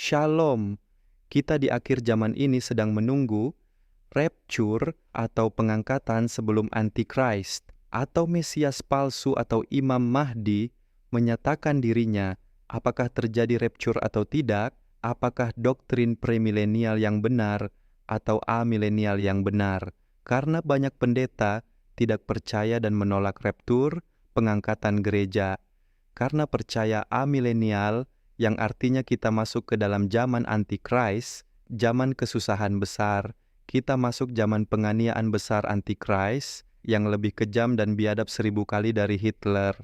Shalom, kita di akhir zaman ini sedang menunggu rapture atau pengangkatan sebelum Antichrist atau Mesias palsu atau Imam Mahdi menyatakan dirinya. Apakah terjadi rapture atau tidak? Apakah doktrin premilenial yang benar atau amilenial yang benar? Karena banyak pendeta tidak percaya dan menolak rapture, pengangkatan gereja. Karena percaya amilenial, yang artinya kita masuk ke dalam zaman Antichrist, zaman kesusahan besar, kita masuk zaman penganiayaan besar Antichrist, yang lebih kejam dan biadab 1000 kali dari Hitler.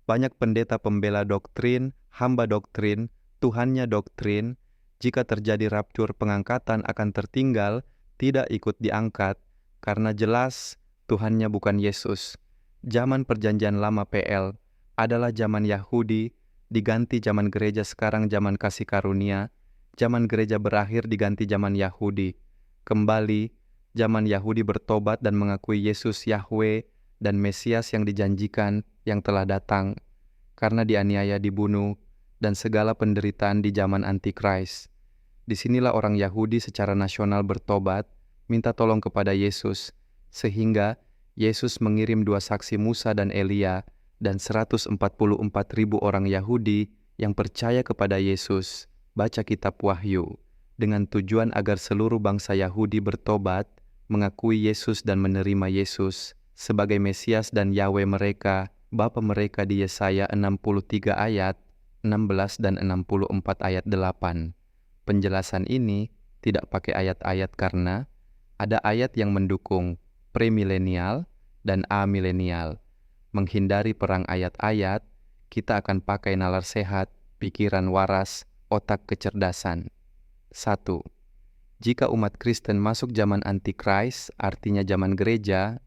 Banyak pendeta pembela doktrin, hamba doktrin, Tuhannya doktrin, jika terjadi rapture pengangkatan akan tertinggal, tidak ikut diangkat, karena jelas Tuhannya bukan Yesus. Zaman perjanjian lama PL adalah zaman Yahudi, diganti zaman gereja sekarang zaman kasih karunia, zaman gereja berakhir diganti zaman Yahudi. Kembali, zaman Yahudi bertobat dan mengakui Yesus Yahweh dan Mesias yang dijanjikan yang telah datang, karena dianiaya, dibunuh, dan segala penderitaan di zaman Antichrist. Disinilah orang Yahudi secara nasional bertobat, minta tolong kepada Yesus, sehingga Yesus mengirim 2 saksi Musa dan Elia, dan 144.000 orang Yahudi yang percaya kepada Yesus, baca kitab Wahyu, dengan tujuan agar seluruh bangsa Yahudi bertobat, mengakui Yesus dan menerima Yesus sebagai Mesias dan Yahweh mereka, Bapa mereka di Yesaya 63 ayat 16 dan 64 ayat 8. Penjelasan ini tidak pakai ayat-ayat karena ada ayat yang mendukung premilenial dan amilenial. Menghindari perang ayat-ayat, kita akan pakai nalar sehat, pikiran waras, otak kecerdasan. 1. Jika umat Kristen masuk zaman Antichrist, artinya zaman gereja,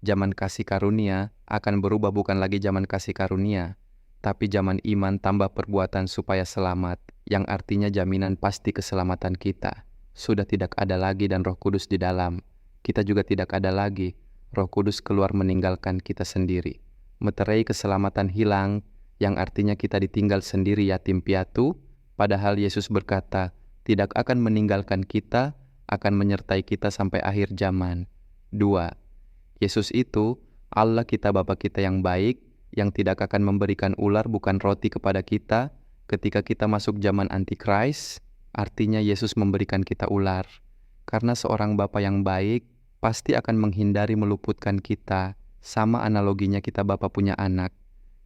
zaman kasih karunia akan berubah bukan lagi zaman kasih karunia, tapi zaman iman tambah perbuatan supaya selamat, yang artinya jaminan pasti keselamatan kita. Sudah tidak ada lagi dan Roh Kudus di dalam. Kita juga tidak ada lagi. Roh Kudus keluar meninggalkan kita sendiri. Meterai keselamatan hilang, yang artinya kita ditinggal sendiri yatim piatu, padahal Yesus berkata, tidak akan meninggalkan kita, akan menyertai kita sampai akhir zaman. 2. Yesus itu Allah kita Bapa kita yang baik, yang tidak akan memberikan ular bukan roti kepada kita ketika kita masuk zaman Antichrist, artinya Yesus memberikan kita ular. Karena seorang Bapa yang baik pasti akan menghindari meluputkan kita, sama analoginya kita Bapa punya anak.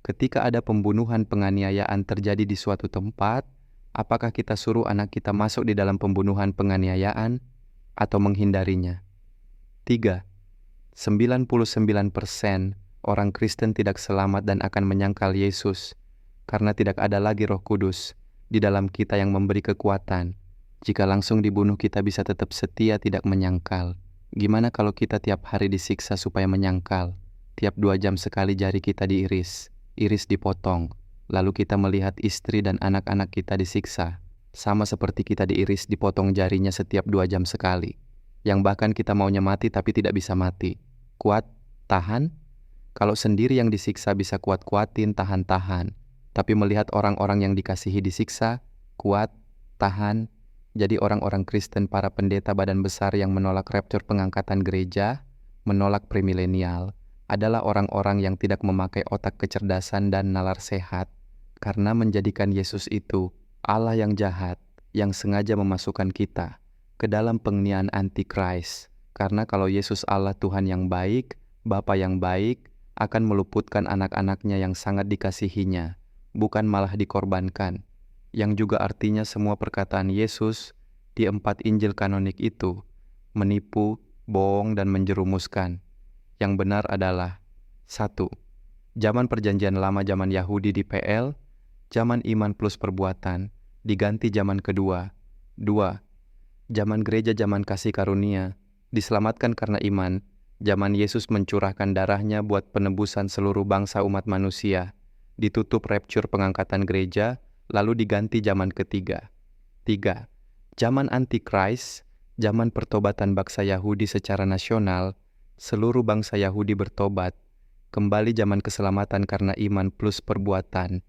Ketika ada pembunuhan penganiayaan terjadi di suatu tempat, apakah kita suruh anak kita masuk di dalam pembunuhan penganiayaan atau menghindarinya? 3. 99% orang Kristen tidak selamat dan akan menyangkal Yesus, karena tidak ada lagi Roh Kudus di dalam kita yang memberi kekuatan. Jika langsung dibunuh kita bisa tetap setia tidak menyangkal. Gimana kalau kita tiap hari disiksa supaya menyangkal? Tiap 2 jam sekali jari kita diiris, iris dipotong, lalu kita melihat istri dan anak-anak kita disiksa, sama seperti kita diiris dipotong jarinya setiap 2 jam sekali. Yang bahkan kita maunya mati tapi tidak bisa mati. Kuat, tahan. Kalau sendiri yang disiksa bisa kuat-kuatin, tahan-tahan. Tapi melihat orang-orang yang dikasihi disiksa, kuat, tahan. Jadi orang-orang Kristen, para pendeta badan besar yang menolak rapture pengangkatan gereja, menolak premilenial, adalah orang-orang yang tidak memakai otak kecerdasan dan nalar sehat, karena menjadikan Yesus itu Allah yang jahat, yang sengaja memasukkan kita ke dalam penganiayaan Antichrist. Karena kalau Yesus Allah Tuhan yang baik, Bapa yang baik, akan meluputkan anak-anaknya yang sangat dikasihinya, bukan malah dikorbankan. Yang juga artinya semua perkataan Yesus di 4 Injil kanonik itu menipu, bohong, dan menjerumuskan. Yang benar adalah 1. Zaman perjanjian lama zaman Yahudi di PL, zaman iman plus perbuatan, diganti zaman kedua. 2. Zaman gereja zaman kasih karunia, diselamatkan karena iman. Zaman Yesus mencurahkan darahnya buat penebusan seluruh bangsa umat manusia. Ditutup rapture pengangkatan gereja, lalu diganti zaman ketiga. 3. Zaman Antichrist, zaman pertobatan bangsa Yahudi secara nasional, seluruh bangsa Yahudi bertobat. Kembali zaman keselamatan karena iman plus perbuatan,